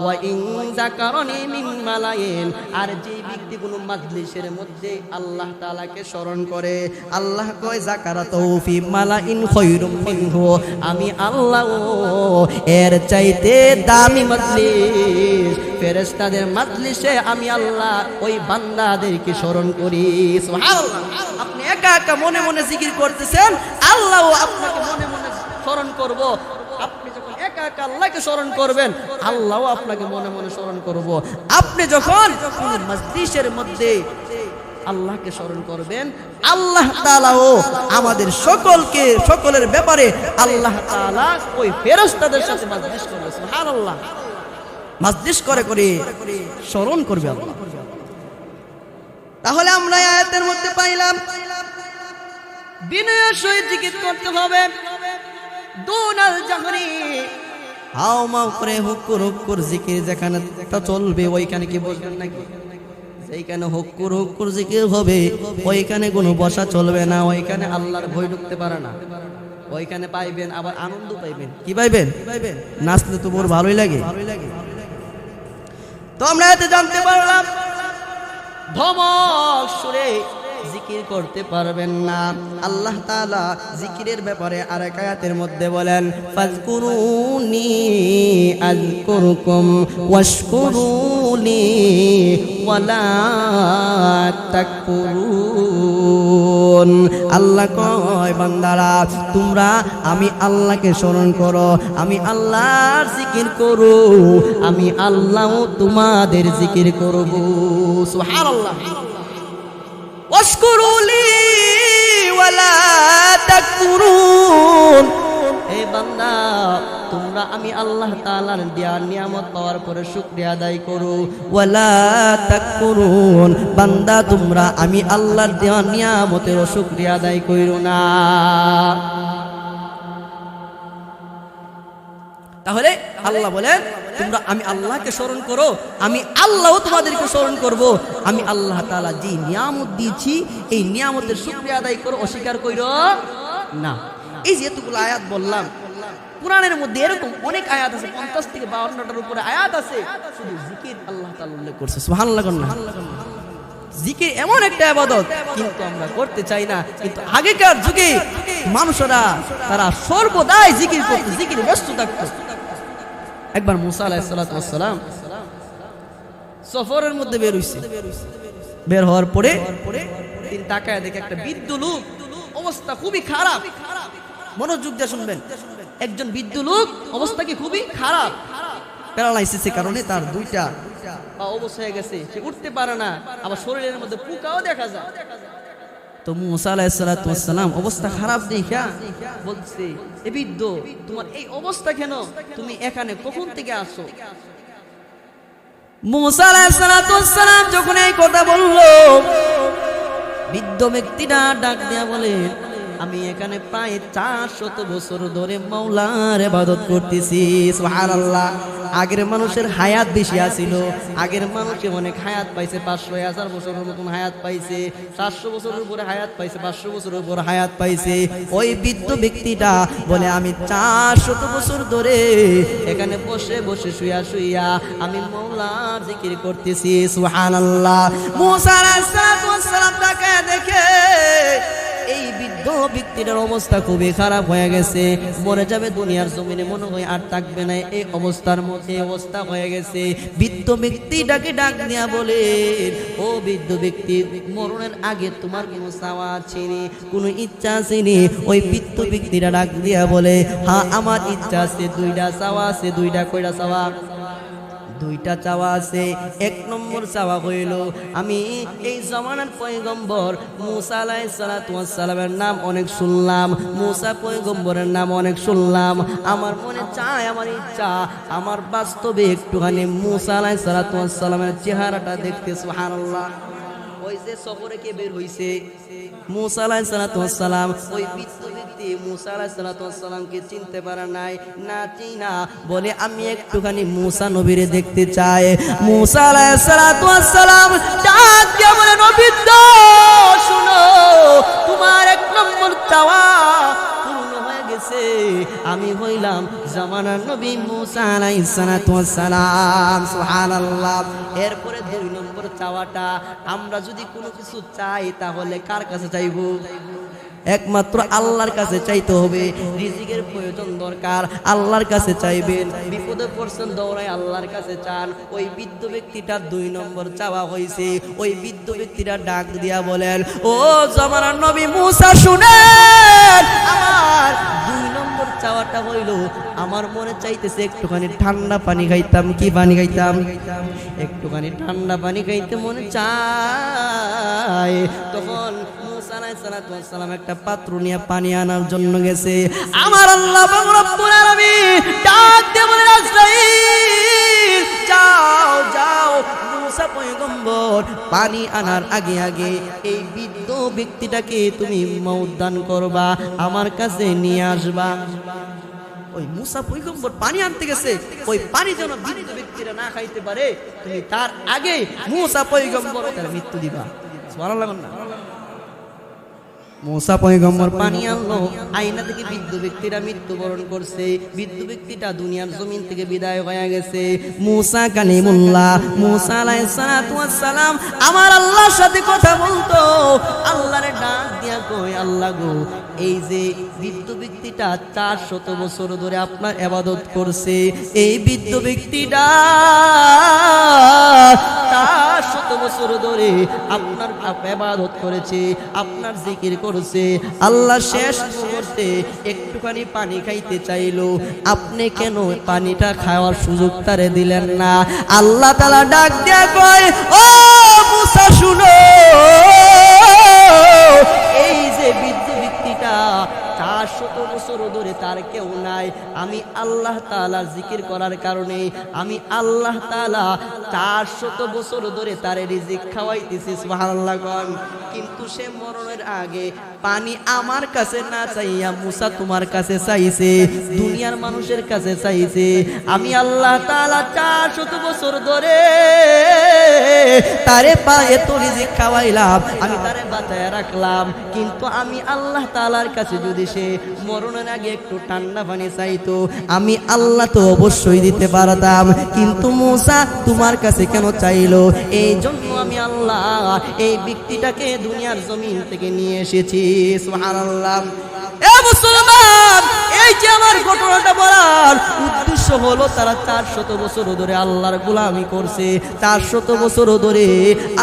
ওয়া ইন যাকারনি মিন মালাইন, আর যে ব্যক্তি কোনো মাজলিসের মধ্যে আল্লাহ তাআলাকে স্মরণ করে আল্লাহ কয় যাকারাতু ফি মালাইন খায়রুম মিনহু, আমি আল্লাহ এর চাইতে দামি মাজলিস ফেরেশতাদের মাজলিসে আমি আল্লাহ ওই বান্দাদেরকে স্মরণ করি। সুবহানাল্লাহ। আপনি একা একা মনে মনে জিকির করতেছেন, আল্লাহ আপনাকে মনে মনে স্মরণ করব। আপনি যখন একা একা আল্লাহকে স্মরণ করবেন আল্লাহ আপনাকে মনে মনে স্মরণ করব। আপনি যখন মজলিসের মধ্যে আল্লাহকে স্মরণ করবেন আল্লাহ তাআলাও আমাদের সকলের ব্যাপারে আল্লাহ তাআলা ওই ফেরেশতাদের সাথে মজলিস করবে। সুবহানাল্লাহ। মজলিস করে করে স্মরণ করবে আল্লাহ। তাহলে আমরা আয়াতের মধ্যে পাইলাম বিনয়ের সহিত জিকির করতে হবে। দুনাল জাহরি হাও মাও করে হুক্কুর হুক্কুর জিকির যেখানে তা চলবে ওইখানে কি বসবেন নাকি? যেখানে হুক্কুর হুক্কুর জিকির হবে ওইখানে কোনো বসা চলবে না, ওইখানে আল্লাহর ভয় ঢুকতে পারে না। ওইখানে পাইবেন আবার আনন্দ পাইবেন। কি পাইবেন? নাচলে তো মোর ভালোই লাগে। তো আমরা এতে জানতে পারলাম ধমক সুরে জিকির করতে পারবেন না। আল্লাহ তাআলা জিকিরের ব্যাপারে আরেক আয়াতের মধ্যে বলেন ফাজকুরুনি আযকুরকুম ওয়াশকুরুনি ওয়ালা তাকফুরুন। আল্লাহ কয় বান্দারা তোমরা আমি আল্লাহকে স্মরণ করো, আমি আল্লাহর জিকির করো, আমি আল্লাহ তোমাদের জিকির করব। সুবহানাল্লাহ। ওয়াশকুরুলি ওয়ালা তাকফুরুন। এই বান্দা তোমরা আমি আল্লাহ তাআলার দেয়া নিয়ামত পাওয়ার পরে শুকরিয়া আদায় করো। ওয়ালা তাকফুরুন, বান্দা তোমরা আমি আল্লাহর দেয়া নিয়ামতের শুকরিয়া আদায় কইরো না। তাহলে আল্লাহ বলেন তোমরা আমি আল্লাহকে স্মরণ করো, আমি আল্লাহও তোমাদেরকে স্মরণ করব। আমি আল্লাহ তাআলা যে নিয়ামত দিয়েছি এই নিয়ামতের শুকরিয়া আদায় করো, অস্বীকার কইরো না। এই যে এতগুলো আয়াত বললাম, কোরআনের মধ্যে এরকম অনেক আয়াত আছে, 50 থেকে 52টার উপরে আয়াত আছে শুধু জিকির আল্লাহ তাআলা উল্লেখ করছে। সুবহানাল্লাহ। জিকির এমন একটা ইবাদত কিন্তু আমরা করতে চাই না। কিন্তু আগেকার যুগে মানুষরা তারা সর্বদাই জিকির করত, জিকিরে ব্যস্ত থাকত। একবার মুসা আলাইহিস সালাতু ওয়াস সালাম সফরের মধ্যে বের হইছে। বের হওয়ার পরে তিনি তাকায় দেখে একটা বৃদ্ধ লোক, অবস্থা খুবই খারাপ। মনোযোগ দিয়ে শুনবেন, একজন বৃদ্ধ লোক অবস্থা কি খুবই খারাপ, প্যারালাইসিসের কারণে তার দুইটা পা অবশ হয়ে গেছে, সে উঠতে পারে না, আবার শরীরের মধ্যে পোকাও দেখা যায়। তো মুসা আলাইহিস সালাতু ওয়াস সালাম অবস্থা খারাপ দেখা বলছে, এ বৃদ্ধ তোমার এই অবস্থা কেন, তুমি এখানে কখন থেকে আসো? মুসা আলাইহিস সালাতু ওয়াস সালাম যখন এই কথা বলল, বৃদ্ধ ব্যক্তিটা ডাক দিয়া বলে, আমি এখানে প্রায় 400 বছর ধরে মাওলার ইবাদত করতেছি। সুবহানাল্লাহ। আগের মানুষের হায়াত বেশি আছিল, আগের মানুষে অনেক হায়াত পাইছে, 500-1000 বছরের মতন হায়াত পাইছে, 400 বছরের উপরে হায়াত পাইছে, 500 বছরের উপরে হায়াত পাইছে। ওই বৃদ্ধ ব্যক্তিটা বলে, আমি 400 বছর ধরে এখানে বসে বসে শুইয়া শুইয়া আমি মাওলার জিকির করতেছি। সুবহানাল্লাহ। মুসা আলাইহিস সালাম তাকে দেখে এই বৃদ্ধ ব্যক্তিটার অবস্থা খুবই খারাপ হয়ে গেছে, মরে যাবে, দুনিয়ার জমিনে মনে হয় আর থাকবে না, এই অবস্থার মধ্যে অবস্থা হয়ে গেছে। বৃদ্ধ ব্যক্তিটাকে ডাক দিয়া বলে, ও বৃদ্ধ ব্যক্তি, মরণের আগে তোমার কোনো চাওয়া আছে নি, কোনো ইচ্ছা আছে নি? ওই বৃদ্ধ ব্যক্তিটা ডাক দিয়া বলে, হ্যাঁ আমার ইচ্ছা আছে, 2টা চাওয়া আছে। 2টা কয়টা চাওয়া? 2টা চাওয়া আছে। 1 নম্বর চাওয়া হইল, আমি এই জামানার পয়গম্বর মুসা আলাইহিস সালাতু ওয়াস সালামের নাম অনেক শুনলাম, মুসা পয়গম্বরের নাম অনেক শুনলাম, আমার মনে চায়, আমার ইচ্ছা, আমার বাস্তবে একটুখানি মুসা আলাইহিস সালাতু ওয়াস সালামের চেহারাটা দেখতে। সুবহানাল্লাহ। ওই যে সফরে কে বের হইছে মুসা আলাইহিস সালাতু ওয়াস সালাম, ওই বৃদ্ধ ব্যক্তি মুসা আলাইহিস সালাতু ওয়াস সালামকে চিনতে পারে নাই, না চিনা বলে, আমি একটুখানি মুসা নবীরে দেখতে চাই। মুসা আলাইহিস সালাতু ওয়াস সালাম ডাক দিয়ে দিয়া বলে নবীদ্দ শুনো, তোমার এক নম্বর চাওয়া পূর্ণ হয়ে গেছে। আমি হইলাম জামানার নবী মুসা আলাইহিস সালাতু ওয়াস সালাম। সুবহানাল্লাহ। এরপরে 2 নম্বর চাওয়াটা, আমরা যদি কোনো কিছু চাই তাহলে কার কাছে চাইবো? একমাত্র আল্লাহর কাছে চাইতে হবে। রিজিকের প্রয়োজন দরকার, আল্লাহর কাছে চাইবেন। বিপদে পড়ছেন, দৌড়ায় আল্লাহর কাছে চান। ওই বৃদ্ধ ব্যক্তিটার 2 নম্বর চাওয়া হয়েছে। ওই বৃদ্ধ ব্যক্তিটা ডাক দিয়া বলেন, ও জামানার নবী মুসা শুনেন, আমার 2 নম্বর চাওয়াটা হইল, আমার মনে চাইতেছে একটুখানি ঠান্ডা পানি খাইতাম। কি পানি খাইতাম? একটুখানি ঠান্ডা পানি খাইতে মনে চায়। তখন মুসা আলাইহিস সালাতু ওয়াস সালাম একটা পাত্র নিয়ে পানি আনার জন্য গেছে। আমার আল্লাহ রব্বুল আলামিন ডাক দিয়ে বলেন, আজরাইল যাও যাও, মুসা পয়গম্বর পানি আনার আগে আগে এই বৃদ্ধ ব্যক্তিটাকে তুমি মওত দান করবা, আমার কাছে নিয়ে আসবা। ওই মুসা পয়গম্বর পানি আনতে গেছে, ওই পানি যেন বৃদ্ধ ব্যক্তিরা না খাইতে পারে, তুমি তার আগে মুসা পয়গম্বর তার মৃত্যু দিবা। সুবহানাল্লাহ। মুসা পয়গম্বর পানি আনলো, আয়না থেকে বৃদ্ধ ব্যক্তিরা মৃত্যুবরণ করছে। বৃদ্ধ ব্যক্তিটা দুনিয়ার জমিন থেকে বিদায় হয়ে গেছে। মুসা কালিমুল্লাহ, মুসা আলাইহিস সালাতু ওয়াস সালাম আমার আল্লাহর সাথে কথা বলতো। আল্লাহরে ডাক দিয়া কই, আল্লাহ গো, এই যে বৃদ্ধ ব্যক্তিটা 400 বছর ধরে আপনার ইবাদত করছে, এই বৃদ্ধ ব্যক্তিটা 400 বছর ধরে আপনার ইবাদত করেছে, আপনার জিকির করছে। আল্লাহ শেষ মুহূর্তে একটুখানি পানি খাইতে চাইলো, আপনি কেন পানিটা খাওয়ার সুযোগ তারে দিলেন না? আল্লাহ তাআলা ডাক দিয়া কয়, ও মুসা শুনো, এই যে বৃদ্ধ ব্যক্তিটা 400 বছর ধরে তার কেউ নাই, আমি আল্লাহ তাআলার জিকির করার কারণে আমি আল্লাহ তাআলা 400 বছর ধরে তার রিজিক খাওয়াইতেছি। সুবহানাল্লাহ। কিন্তু সে মরণের আগে পানি আমার কাছে না চাইয়া মুসা তোমার কাছে চাইছে, দুনিয়ার মানুষের কাছে চাইছে। আমি আল্লাহ তাআলা 400 বছর ধরে তারে এত রিজিক খাওয়াইলাম, আমি তারে বাঁচায় রাখলাম, কিন্তু আমি আল্লাহ তাআলার কাছে যদি সে মরণের আগে একটু ঠান্ডা পানি চাইতো, আমি আল্লাহ তো অবশ্যই দিতে পারতাম, কিন্তু মুসা তোমার কাছে কেন চাইলো? এই জন্য আমি আল্লাহ এই ব্যক্তিটাকে দুনিয়ার জমিন থেকে নিয়ে এসেছি। সুবহানাল্লাহ। এ মুসলমান, এই যে আমার ঘটনাটা বলার উদ্দেশ্য হলো, তারা 400 বছর ধরে আল্লাহর গোলামি করছে, 400 বছর ধরে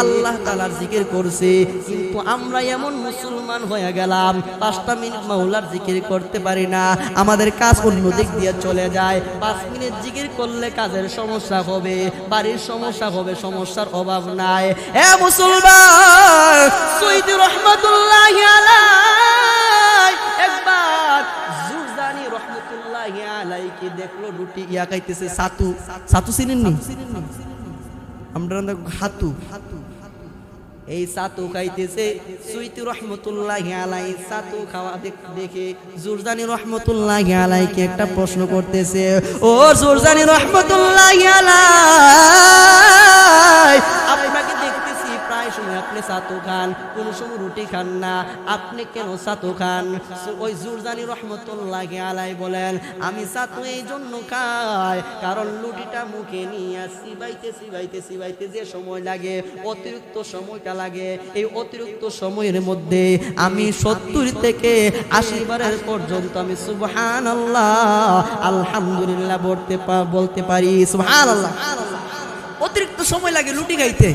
আল্লাহ তাআলার জিকির করছে। কিন্তু আমরা এমন মুসলমান হয়ে গেলাম, 5টা মিনিট মাওলার জিকির করতে পারি না, আমাদের কাজ অন্য দিক দিয়ে চলে যায়। 5 মিনিট জিকির করলে কাজের সমস্যা হবে, বাড়ির সমস্যা হবে, সমস্যার অভাব নাই। এ মুসলমান, সৈয়দ রহমাতুল্লাহি আলাইহি একবার জুরজানি রহমাতুল্লাহি আলাইহি দেখলো রুটি ইয়া খাইতেছে, সাতু। সাতু চিনেননি? আমরা হাতু, এই সাতু খাইতেছে। সুইতি রহমতুল্লাহি আলাইহি সাতু খাওয়া দেখে জুরজানি রহমতুল্লাহি আলাইহি একটা প্রশ্ন করতেছে, ও জুরজানি রহমতুল্লাহি আলাইহি, আপনাকে দেখতেছি প্রায় সময় আপনি সাতু খান, কোন সময় রুটি খান না, আপনি কেন সাতু খান? ওই জুরজানি রহমতুল্লাহি আলাইহি বলেন, আমি সাতু এই জন্য খাই কারণ রুটিটা মুখে নিয়ে চিবাইতে চিবাইতে চিবাইতে যে সময় লাগে, অতিরিক্ত সময়টা লাগে, এই অতিরিক্ত সময়ের মধ্যে আমি 70 থেকে 80 বারের পর্যন্ত আমি সুবহানাল্লাহ আলহামদুলিল্লাহ বলতে পারি। সুবহানাল্লাহ। অতিরিক্ত সময় লাগে রুটি খাইতে,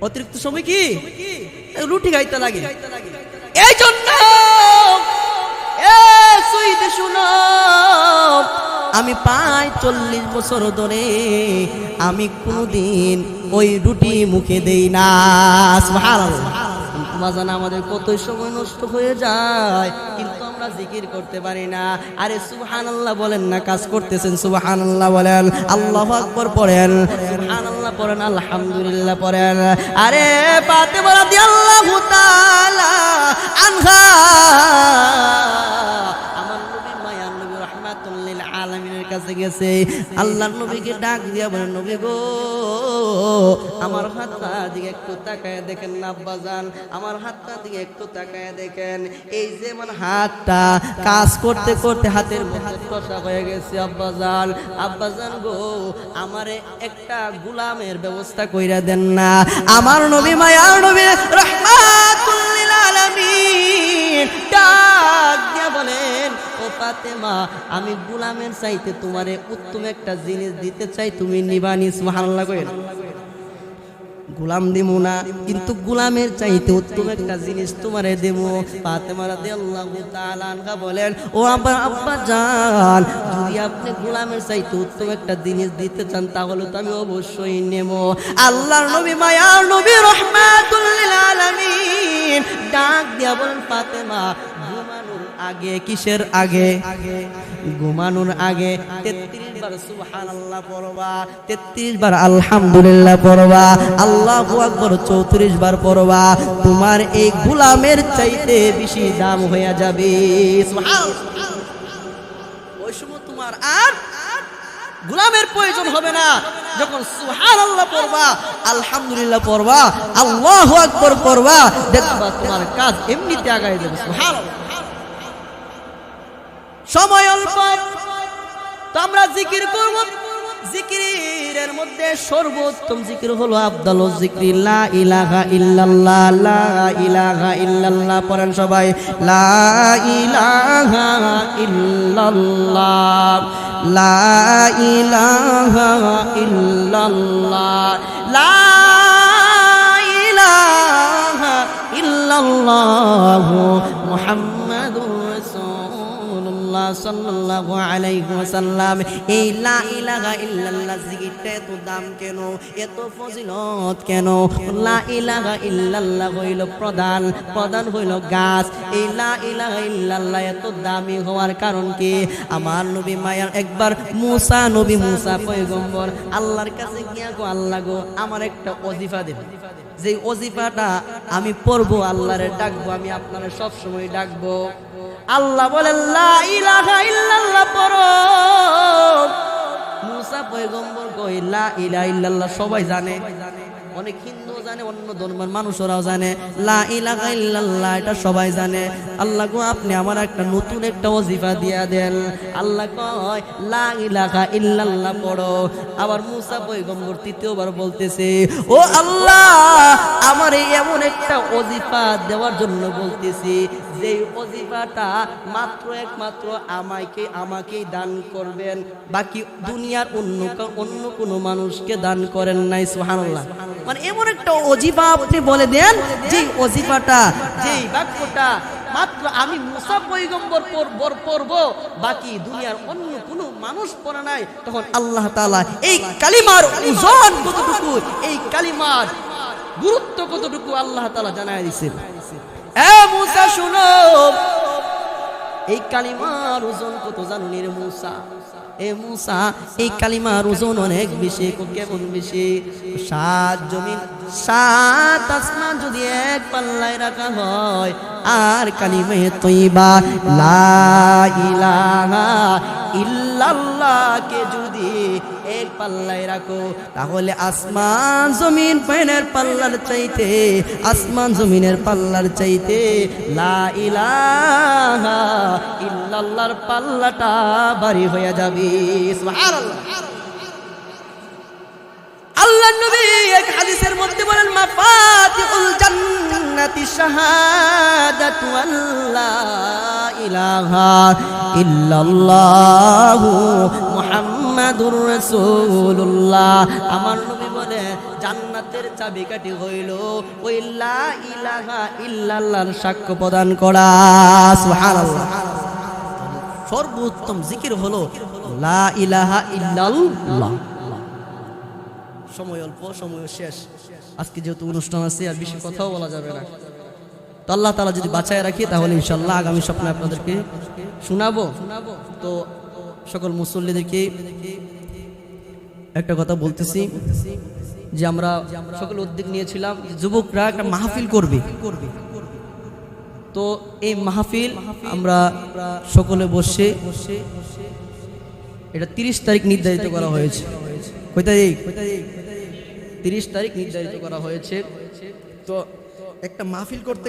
অতিরিক্ত সময় কি রুটি খাইতে লাগে। এই জন্য শুনো, আমি 40 বছর ধরে আমি কোনদিন ওই রুটি মুখে দেই না। সুবহানাল্লাহ। কিন্তু বাজান আমাদের কতই সময় নষ্ট হয়ে যায়, কিন্তু আমরা জিকির করতে পারি না। আরে সুবহানাল্লাহ বলেন না, কাজ করতেছেন সুবহানাল্লাহ বলেন, আল্লাহু আকবার পড়েন, সুবহানাল্লাহ পড়েন, আলহামদুলিল্লাহ পড়েন। আরে ফাতেমা রাদিয়াল্লাহু তাআলা আনহা আমার নবী মায়া নবী রাহমাতুল লিল আলামিনের কাছে গেছে। আল্লাহর নবীকে ডাক দিয়া বলে, নবী গো, আমার হাতটা দিকে একটু তাকায় দেখেন না আব্বাজান, আমার হাতটা দিকে একটু তাকায় দেখেন। এই যে আমার হাতটা কাজ করতে করতে হাতের মধ্যে কষা হয়ে গেছে আব্বাজান। আব্বাজান গো, আমারে একটা গোলামের ব্যবস্থা কইরা দেন না। আমার নবী, মায়ার নবী, রাহমাতুল লিল আলামিন ডাক দিয়া বলেন, ও ফাতেমা, আমি গোলামের চাইতে তোমারে উত্তম একটা জিনিস দিতে চাই, তুমি নিবানি। সুবহানাল্লাহ কইরা গোলাম দিমু না, কিন্তু গোলামের চাইতে উত্তম একটা জিনিস তোমারে দেব। ফাতেমা রাদিয়াল্লাহু তাআলা আনহা বলেন, ও আব্বা জান, যদি আপনি গোলামের চাইতে উত্তম একটা জিনিস দিতে চান তাহলে তো আমি অবশ্যই নেব। আল্লাহর নবী, মায়ার নবী, রাহমাতুল লিল আলামিন ডাক দিয়া বলেন, ফাতেমা, ঘুমানোর আগে, কিসের আগে? ঘুমানোর আগে 33 বার সুবহানাল্লাহ পড়বা, 33 বার আলহামদুলিল্লাহ পড়বা, আল্লাহু আকবার 34 বার পড়বা। তোমার এই গোলামের চাইতে বেশি দাম হয়ে যাবে। সুবহানাল্লাহ। ওই সময় তোমার আর গোলামের প্রয়োজন হবে না। যখন সুবহানাল্লাহ পড়বা, আলহামদুলিল্লাহ পড়বা, আল্লাহু আকবার পড়বা, দেখবা তোমার কাজ এমনিতে আগায় যাবে। সুবহানাল্লাহ। সময় অল্প, তো আমরা জিকির করব। জিকিরের মধ্যে সর্বোত্তম জিকির হলো আফদালু যিকরি লা ইলাহা ইল্লাল্লাহ, লা ইলাহা ইল্লাল্লাহ। পড়েন সবাই, লা ইলাহা ইল্লাল্লাহ, লা ইলাহা ইল্লাল্লাহ, লা ইলাহা ইল্লাল্লাহ মুহাম্মাদুর রাসূলুল্লাহ সাল্লাল্লাহু আলাইহি ওয়াসাল্লাম। এই লা ইলাহা ইল্লাল্লাহ জিকিরটা এত দাম কেন, এত ফজিলত কেন? লা ইলাহা ইল্লাল্লাহ হইল প্রধান হইল গাছ। এই লা ইলাহা ইল্লাল্লাহ এত দামি হওয়ার কারণ কি? আমার নবী মায়ার একবার মুসা, নবী মুসা পয়গম্বর আল্লাহর কাছে গিয়া গো, আল্লাহ গো, আমার একটা ওজিফা দেন, যে ওজিফাটা আমি পড়বো, আল্লাহরে ডাকবো, আমি আপনারে সব সময় ডাকবো। আল্লাহ বলে, লা ইলাহা ইল্লাল্লাহ পড়ো। মুসা পয়গম্বর কই, লা ইলাহা ইল্লাল্লাহ সবাই জানে, অনেক হিন্দু জানে, অন্য ধর্মের মানুষরাও জানে, লা ইলাহা ইল্লাল্লাহ এটা সবাই জানে। আল্লাহ গো, আপনি আমার একটা নতুন একটা ওজিফা দিয়া দেন। আল্লাহ কয়, লা ইলাহা ইল্লাল্লাহ পড়ো। আবার মুসা পয়গম্বর তৃতীয়বার বলতেছে, ও আল্লাহ, আমার এমন একটা ওজিফা দেওয়ার জন্য বলতেছি, যে ওজিফাটা মাত্র একমাত্র আমাকেই দান করবেন, বাকি দুনিয়ার অন্য কোনো মানুষকে দান করেন নাই। সুবহানাল্লাহ। মানে এমন একটা ওজিফা আপনি বলে দেন, যে ওজিফাটা, যেই বাক্যটা মাত্র আমি মুসা পয়গম্বর পড়ব, বাকি দুনিয়ার অন্য কোনো মানুষ পড়ে নাই। তখন আল্লাহ তাআলা এই কালিমার ওজন কতটুকু, এই কালিমার গুরুত্ব কতটুকু আল্লাহ তাআলা জানায় দিয়েছেন। এ মুসা শুনো, এই কালিমার ওজন কত জানুনি রে মুসা? এ মুসা, এই কালিমার ওজন অনেক বেশি। কেমন বেশি? 7 জমিন 7 আসমান যদি এক পাল্লায় রাখা হয়, আর কালিমে তয়্যিবা লা ইলাহা ইল্লাল্লাহ কে যদি এক পাল্লায় রাখো, তাহলে আসমান জমিন পায়ের পাল্লার চাইতে, আসমান জমিনের পাল্লার চাইতে লা ইলাহা ইল্লাল্লাহর পাল্লাটা ভারী হয়ে যাবে। সুবহানাল্লাহ। আল্লাহর নবী এক হাদিসের মধ্যে বলেন, মাফাতিহুল জান্নাতি শাহাদাতু আল্লা ইলাহা ইল্লাল্লাহু মুহাম্মাদুর রাসূলুল্লাহ। আমার নবী বলে, জান্নাতের চাবিকাঠি হইল ওই লা ইলাহা ইল্লাল্লাহর সাক্ষ্য প্রদান করা। সুবহানাল্লাহ। সর্বোত্তম জিকির হলো লা ইলাহা ইল্লাল্লাহ। সময় অল্প, সময় শেষ। আজকে যেহেতু অনুষ্ঠান আছে, আর বেশি কথাও বলা যাবে না। তো আল্লাহ তাআলা যদি বাঁচায় রাখি, তাহলে ইনশাআল্লাহ আগামী সপ্তাহে আপনাদেরকে শোনাবো। তো সকল মুসল্লিদেরকে একটা কথা বলতেছি, যে আমরা সকল উদ্যোগ নিয়েছিলাম যুবকরা একটা মাহফিল করবে। তো এই মাহফিল আমরা সকলে বসে এটা 30 তারিখ নির্ধারিত করা হয়েছে। কয় তারিখ? 30 তারিখ নির্ধারিত করা হয়েছে। তো একটা মাহফিল করতে